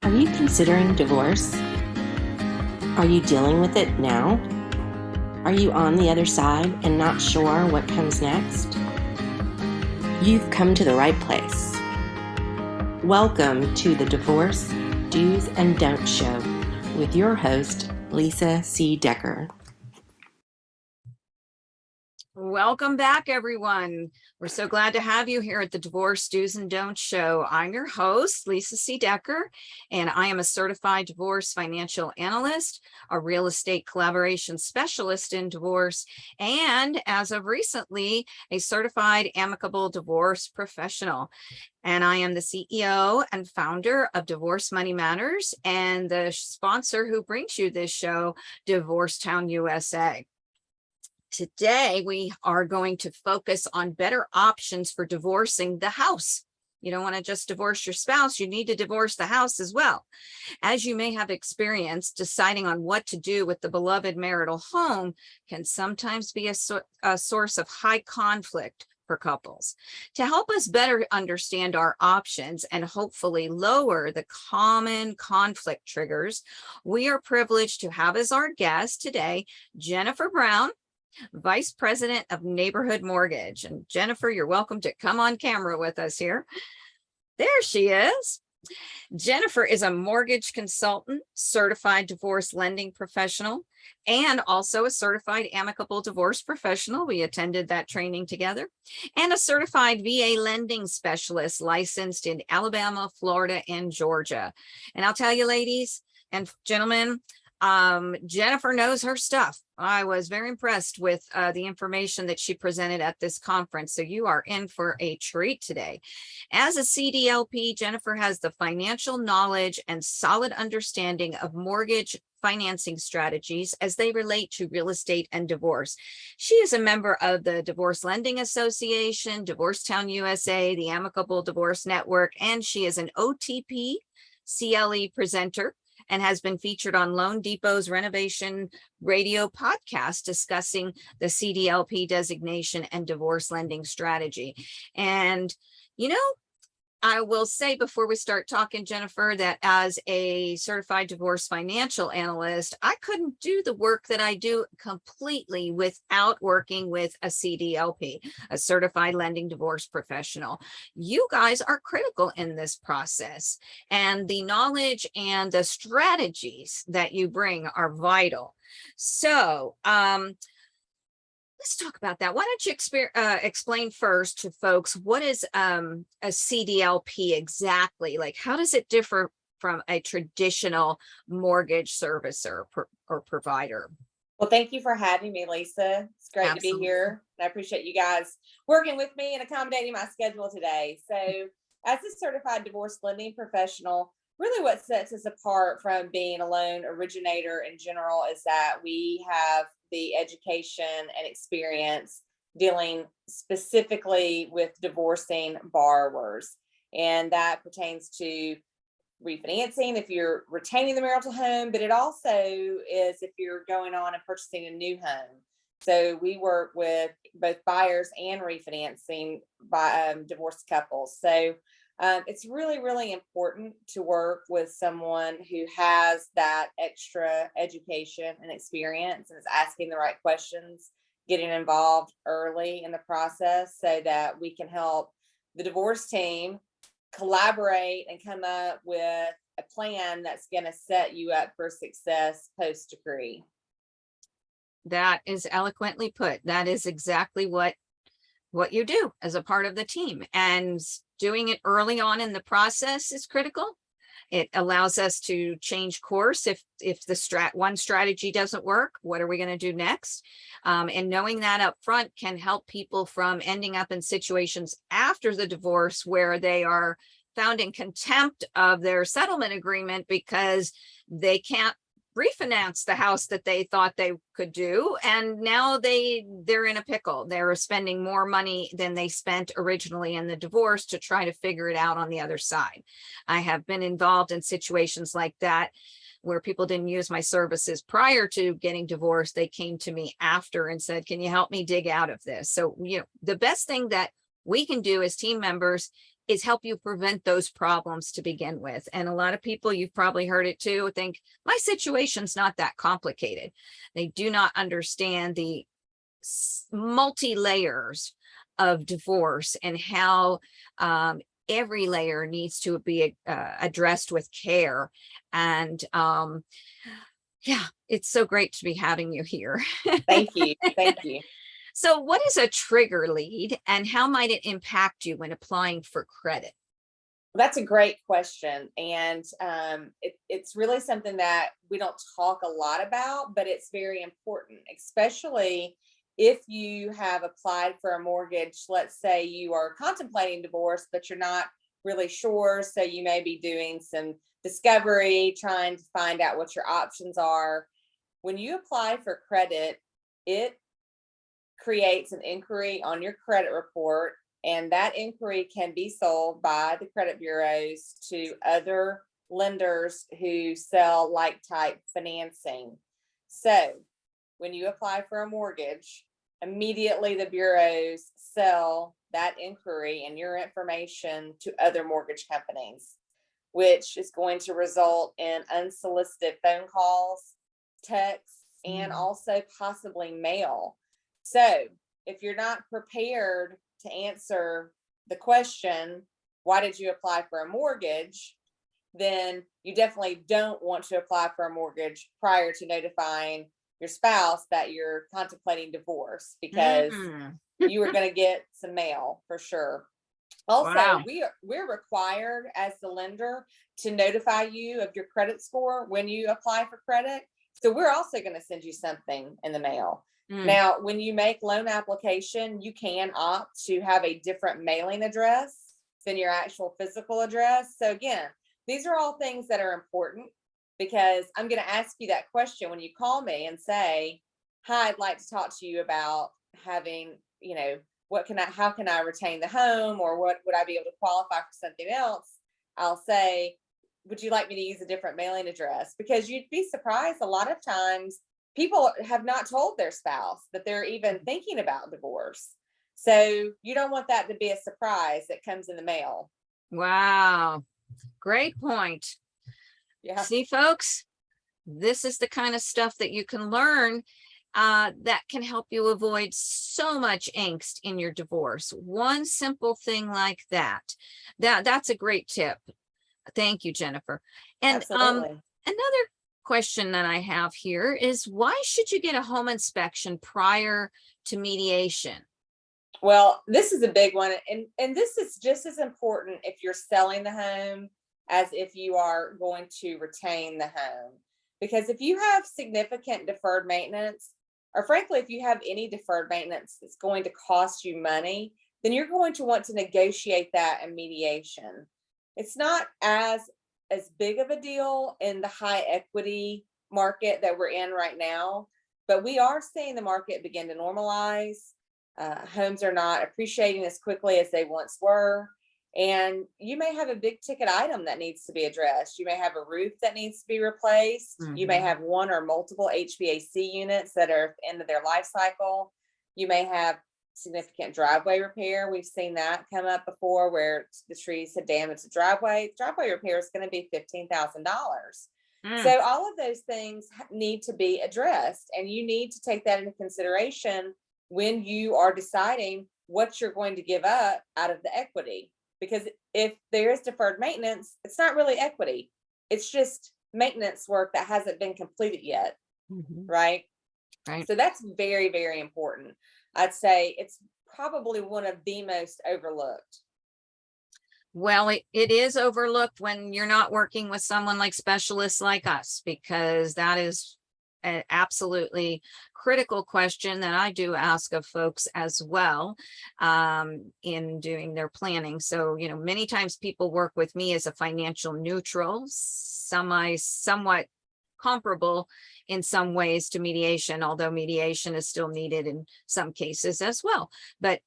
Are you considering divorce? Are you dealing with it now? Are you on the other side and not sure what comes next? You've come to the right place. Welcome to the Divorce Do's and Don'ts Show with your host, Lisa C. Decker. Welcome back, everyone. We're so glad to have you here at the Divorce Do's and Don'ts Show. I'm your host, Lisa C. Decker, and I am a certified divorce financial analyst, a real estate collaboration specialist in divorce, and as of recently, a certified amicable divorce professional. And I am the CEO and founder of Divorce Money Matters and the sponsor who brings you this show, Divorce Town USA. Today, we are going to focus on better options for divorcing the house. You don't want to just divorce your spouse, you need to divorce the house as well. As you may have experienced, deciding on what to do with the beloved marital home can sometimes be a source of high conflict for couples. To help us better understand our options and hopefully lower the common conflict triggers, we are privileged to have as our guest today, Jennifer Brown, Vice President of Neighborhood Mortgage. And Jennifer, you're welcome to come on camera with us here. There she is. Jennifer is a mortgage consultant, certified divorce lending professional, and also a certified amicable divorce professional. We attended that training together, and a certified VA lending specialist licensed in Alabama, Florida, and Georgia. And I'll tell you, ladies and gentlemen, Jennifer knows her stuff. I was very impressed with the information that she presented at this conference. So you are in for a treat today. As a CDLP, Jennifer has the financial knowledge and solid understanding of mortgage financing strategies as they relate to real estate and divorce. She is a member of the Divorce Lending Association, Divorce Town USA, the Amicable Divorce Network, and she is an OTP CLE presenter and has been featured on Loan Depot's Renovation Radio podcast discussing the CDLP designation and divorce lending strategy. And, you know, I will say before we start talking, Jennifer, that as a certified divorce financial analyst, I couldn't do the work that I do completely without working with a CDLP, a certified lending divorce professional. You guys are critical in this process, and the knowledge and the strategies that you bring are vital. So, let's talk about that. Why don't you explain first to folks, what is a CDLP exactly? Like, how does it differ from a traditional mortgage servicer or provider? Well, thank you for having me, Lisa. It's great Absolutely. to be here. I appreciate you guys working with me and accommodating my schedule today. So, as a certified divorce lending professional, really what sets us apart from being a loan originator in general is that we have the education and experience dealing specifically with divorcing borrowers. And that pertains to refinancing if you're retaining the marital home, but it also is if you're going on and purchasing a new home. So we work with both buyers and refinancing by divorced couples. So it's really, really important to work with someone who has that extra education and experience and is asking the right questions, getting involved early in the process so that we can help the divorce team collaborate and come up with a plan that's going to set you up for success post-decree. That is eloquently put. That is exactly what you do as a part of the team, and doing it early on in the process is critical. It allows us to change course if the one strategy doesn't work. What are we going to do next? And knowing that up front can help people from ending up in situations after the divorce where they are found in contempt of their settlement agreement because they can't refinance the house that they thought they could do, and now they're in a pickle. They're spending more money than they spent originally in the divorce to try to figure it out on the other side. I have been involved in situations like that where people didn't use my services prior to getting divorced. They came to me after and said, can you help me dig out of this? So, the best thing that we can do as team members is help you prevent those problems to begin with. And a lot of people, you've probably heard it too, think my situation's not that complicated. They do not understand the multi layers of divorce and how every layer needs to be addressed with care. And yeah, it's so great to be having you here. Thank you. Thank you. So what is a trigger lead and how might it impact you when applying for credit? That's a great question. And it's really something that we don't talk a lot about, but it's very important, especially if you have applied for a mortgage. Let's say you are contemplating divorce, but you're not really sure. So you may be doing some discovery, trying to find out what your options are. When you apply for credit, it creates an inquiry on your credit report, and that inquiry can be sold by the credit bureaus to other lenders who sell like type financing. So when you apply for a mortgage, immediately the bureaus sell that inquiry and your information to other mortgage companies, which is going to result in unsolicited phone calls, texts, and also possibly mail. So if you're not prepared to answer the question, why did you apply for a mortgage? Then you definitely don't want to apply for a mortgage prior to notifying your spouse that you're contemplating divorce, because you are going to get some mail for sure. Also, Wow. we're required as the lender to notify you of your credit score when you apply for credit. So we're also going to send you something in the mail. Now, when you make loan application, you can opt to have a different mailing address than your actual physical address. So again, these are all things that are important, because I'm going to ask you that question when you call me and say, hi, I'd like to talk to you about having, how can I retain the home, or what would I be able to qualify for something else? I'll say, would you like me to use a different mailing address? Because you'd be surprised, a lot of times people have not told their spouse that they're even thinking about divorce. So you don't want that to be a surprise that comes in the mail. Wow. Great point. Yeah. See, folks, this is the kind of stuff that you can learn that can help you avoid so much angst in your divorce. One simple thing like that's a great tip. Thank you, Jennifer. And Absolutely. another question that I have here is, why should you get a home inspection prior to mediation? Well, this is a big one. And this is just as important if you're selling the home as if you are going to retain the home. Because if you have significant deferred maintenance, or frankly, if you have any deferred maintenance that's going to cost you money, then you're going to want to negotiate that in mediation. It's not as big of a deal in the high equity market that we're in right now, but we are seeing the market begin to normalize. Homes are not appreciating as quickly as they once were. And you may have a big ticket item that needs to be addressed. You may have a roof that needs to be replaced. You may have one or multiple HVAC units that are at the end of their life cycle. You may have significant driveway repair. We've seen that come up before, where the trees had damaged the driveway. Driveway repair is going to be $15,000. So all of those things need to be addressed, and you need to take that into consideration when you are deciding what you're going to give up out of the equity. Because if there is deferred maintenance, it's not really equity. It's just maintenance work that hasn't been completed yet. Right? Right. So that's very, very important. I'd say it's probably one of the most overlooked. Well, it is overlooked when you're not working with someone like specialists like us, because that is an absolutely critical question that I do ask of folks as well in doing their planning. So, many times people work with me as a financial neutral, somewhat comparable in some ways to mediation, although mediation is still needed in some cases as well. But,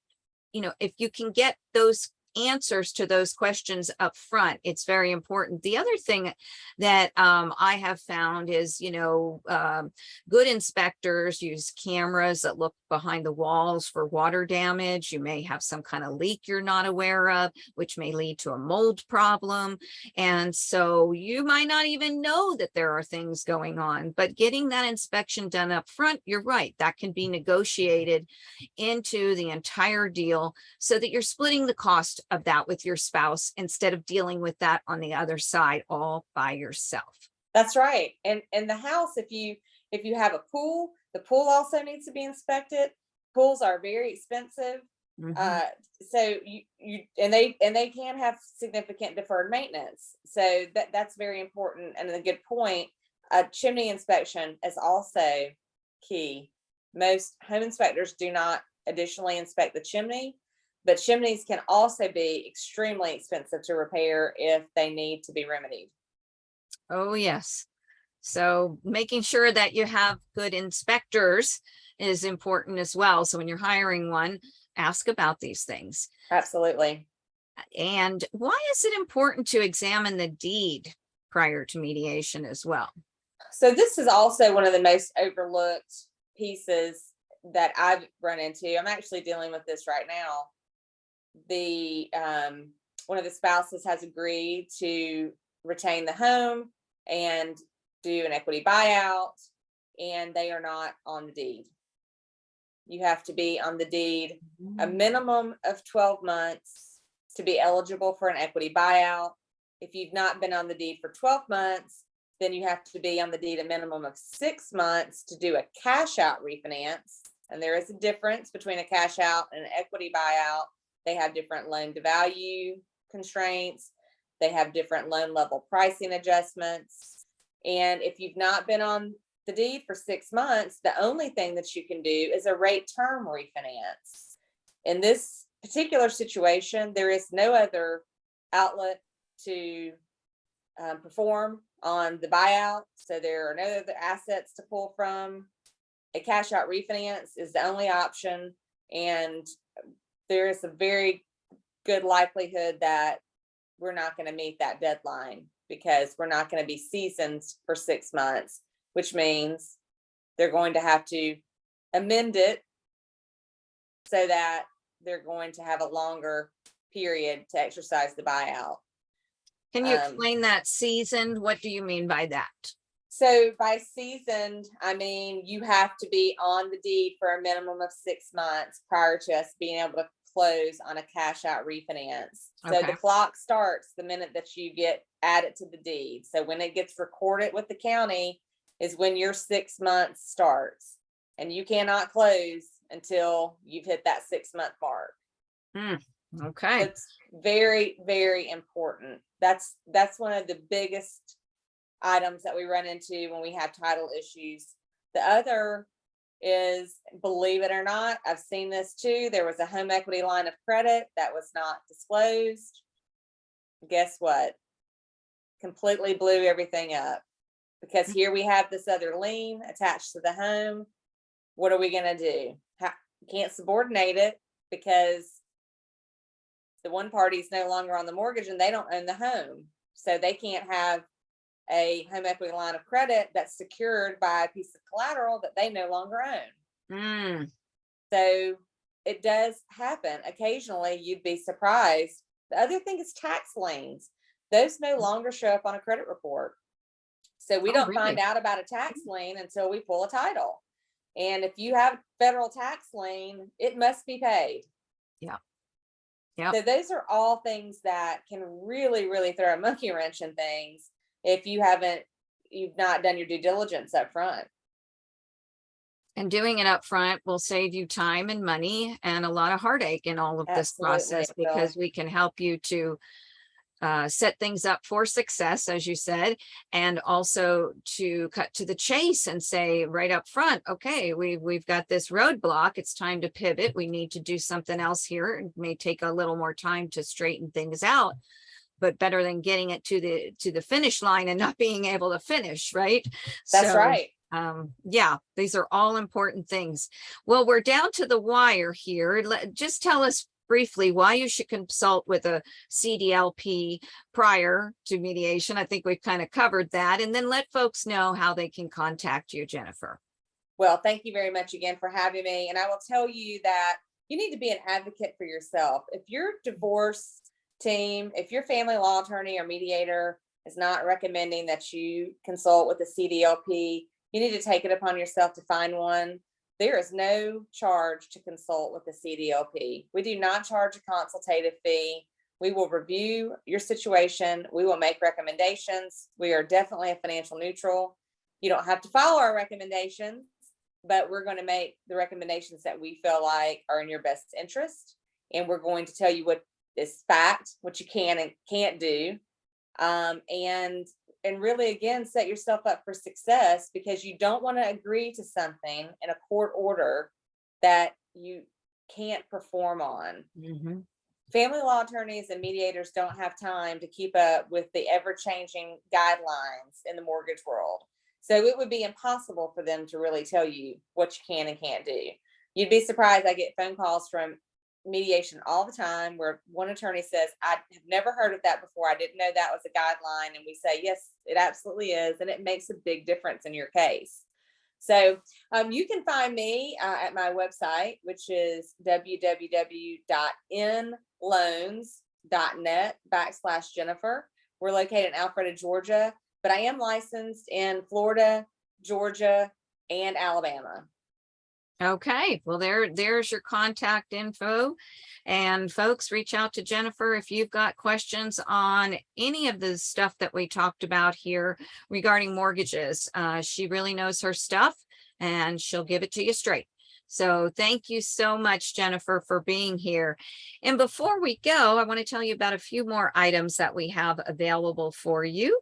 if you can get those answers to those questions up front. It's very important. The other thing that I have found is, good inspectors use cameras that look behind the walls for water damage. You may have some kind of leak you're not aware of, which may lead to a mold problem. And so you might not even know that there are things going on, but getting that inspection done up front, you're right, that can be negotiated into the entire deal so that you're splitting the cost of that with your spouse instead of dealing with that on the other side all by yourself. That's right. And the house, if you have a pool, the pool also needs to be inspected. Pools are very expensive. So they can have significant deferred maintenance. So that's very important and a good point. A chimney inspection is also key. Most home inspectors do not additionally inspect the chimney, but chimneys can also be extremely expensive to repair if they need to be remedied. Oh, yes. So making sure that you have good inspectors is important as well. So when you're hiring one, ask about these things. Absolutely. And why is it important to examine the deed prior to mediation as well? So this is also one of the most overlooked pieces that I've run into. I'm actually dealing with this right now. The one of the spouses has agreed to retain the home and do an equity buyout, and they are not on the deed. You have to be on the deed a minimum of 12 months to be eligible for an equity buyout. If you've not been on the deed for 12 months, then you have to be on the deed a minimum of 6 months to do a cash out refinance. And there is a difference between a cash out and an equity buyout. They have different loan to value constraints. They have different loan level pricing adjustments. And if you've not been on the deed for 6 months, the only thing that you can do is a rate term refinance. In this particular situation, there is no other outlet to perform on the buyout. So there are no other assets to pull from. A cash out refinance is the only option. And there is a very good likelihood that we're not going to meet that deadline because we're not going to be seasoned for 6 months, which means they're going to have to amend it so that they're going to have a longer period to exercise the buyout. Can you explain that seasoned? What do you mean by that? So by seasoned, I mean, you have to be on the deed for a minimum of 6 months prior to us being able to close on a cash out refinance. So the clock starts the minute that you get added to the deed. So when it gets recorded with the county is when your 6 months starts, and you cannot close until you've hit that 6 month mark. Okay. It's very, very important. That's one of the biggest items that we run into when we have title issues. The other is, believe it or not, I've seen this too. There was a home equity line of credit that was not disclosed. Guess what? Completely blew everything up because here we have this other lien attached to the home. What are we going to do? Can't subordinate it because the one party is no longer on the mortgage and they don't own the home. So they can't have a home equity line of credit that's secured by a piece of collateral that they no longer own. So it does happen. Occasionally, you'd be surprised. The other thing is tax liens. Those no longer show up on a credit report. So we don't find out about a tax lien until we pull a title. And if you have a federal tax lien, it must be paid. Yeah. So those are all things that can really, really throw a monkey wrench in things if you've not done your due diligence up front. And doing it up front will save you time and money and a lot of heartache in all of this process, because we can help you to set things up for success, as you said, and also to cut to the chase and say right up front, okay, we've got this roadblock. It's time to pivot. We need to do something else here. It may take a little more time to straighten things out, but better than getting it to the finish line and not being able to finish, right? That's right. Yeah, these are all important things. Well, we're down to the wire here. Just tell us briefly why you should consult with a CDLP prior to mediation. I think we've kind of covered that, and then let folks know how they can contact you, Jennifer. Well, thank you very much again for having me. And I will tell you that you need to be an advocate for yourself. If your divorce team, if your family law attorney or mediator is not recommending that you consult with a CDLP, you need to take it upon yourself to find one. There is no charge to consult with the CDLP. We do not charge a consultative fee. We will review your situation. We will make recommendations. We are definitely a financial neutral. You don't have to follow our recommendations, but we're going to make the recommendations that we feel like are in your best interest. And we're going to tell you what is fact, what you can and can't do. And really, again, set yourself up for success, because you don't want to agree to something in a court order that you can't perform on. Mm-hmm. Family law attorneys and mediators don't have time to keep up with the ever-changing guidelines in the mortgage world. So it would be impossible for them to really tell you what you can and can't do. You'd be surprised. I get phone calls from mediation all the time where one attorney says, I have never heard of that before. I didn't know that was a guideline. And we say, yes, it absolutely is. And it makes a big difference in your case. So you can find me at my website, which is www.nloans.net/Jennifer. We're located in Alpharetta, Georgia, but I am licensed in Florida, Georgia, and Alabama. Okay, well, there's your contact info. And folks, reach out to Jennifer if you've got questions on any of the stuff that we talked about here regarding mortgages. She really knows her stuff, and she'll give it to you straight. So thank you so much, Jennifer, for being here. And before we go, I want to tell you about a few more items that we have available for you.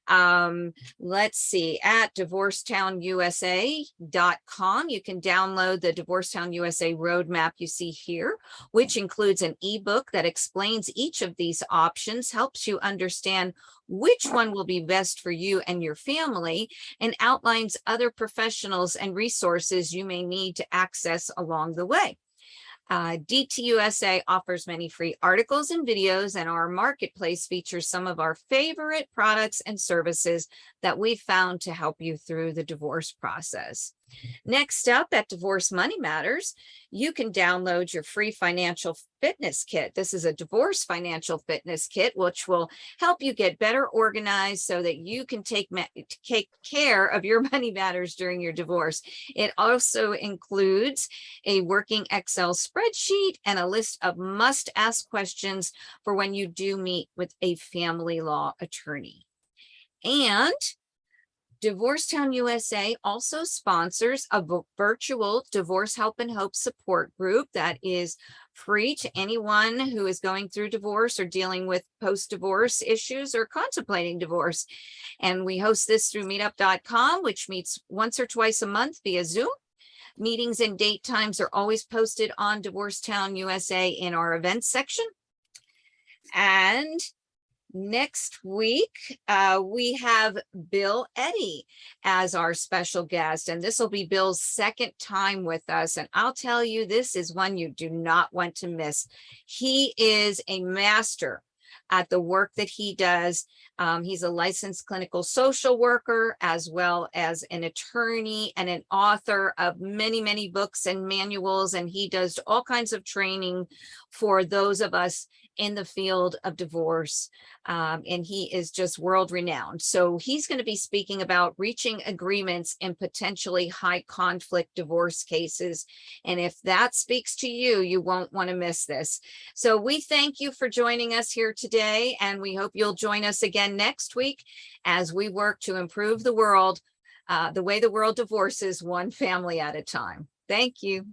Let's see, at divorcetownusa.com, you can download the Divorcetown USA roadmap you see here, which includes an ebook that explains each of these options, helps you understand which one will be best for you and your family, and outlines other professionals and resources you may need to access along the way. DTUSA offers many free articles and videos, and our marketplace features some of our favorite products and services that we've found to help you through the divorce process. Next up, at Divorce Money Matters, you can download your free financial fitness kit. This is a divorce financial fitness kit, which will help you get better organized so that you can take care of your money matters during your divorce. It also includes a working Excel spreadsheet and a list of must-ask questions for when you do meet with a family law attorney. And Divorcetown USA also sponsors a virtual divorce help and hope support group that is free to anyone who is going through divorce or dealing with post-divorce issues or contemplating divorce. And we host this through meetup.com, which meets once or twice a month via Zoom. Meetings and date times are always posted on Divorcetown USA in our events section. And next week, we have Bill Eddy as our special guest, and this will be Bill's second time with us. And I'll tell you, this is one you do not want to miss. He is a master at the work that he does. He's a licensed clinical social worker, as well as an attorney and an author of many, many books and manuals. And he does all kinds of training for those of us in the field of divorce. And he is just world renowned. So he's going to be speaking about reaching agreements in potentially high conflict divorce cases. And if that speaks to you, you won't want to miss this. So we thank you for joining us here today, and we hope you'll join us again next week as we work to improve the world, the way the world divorces one family at a time. Thank you.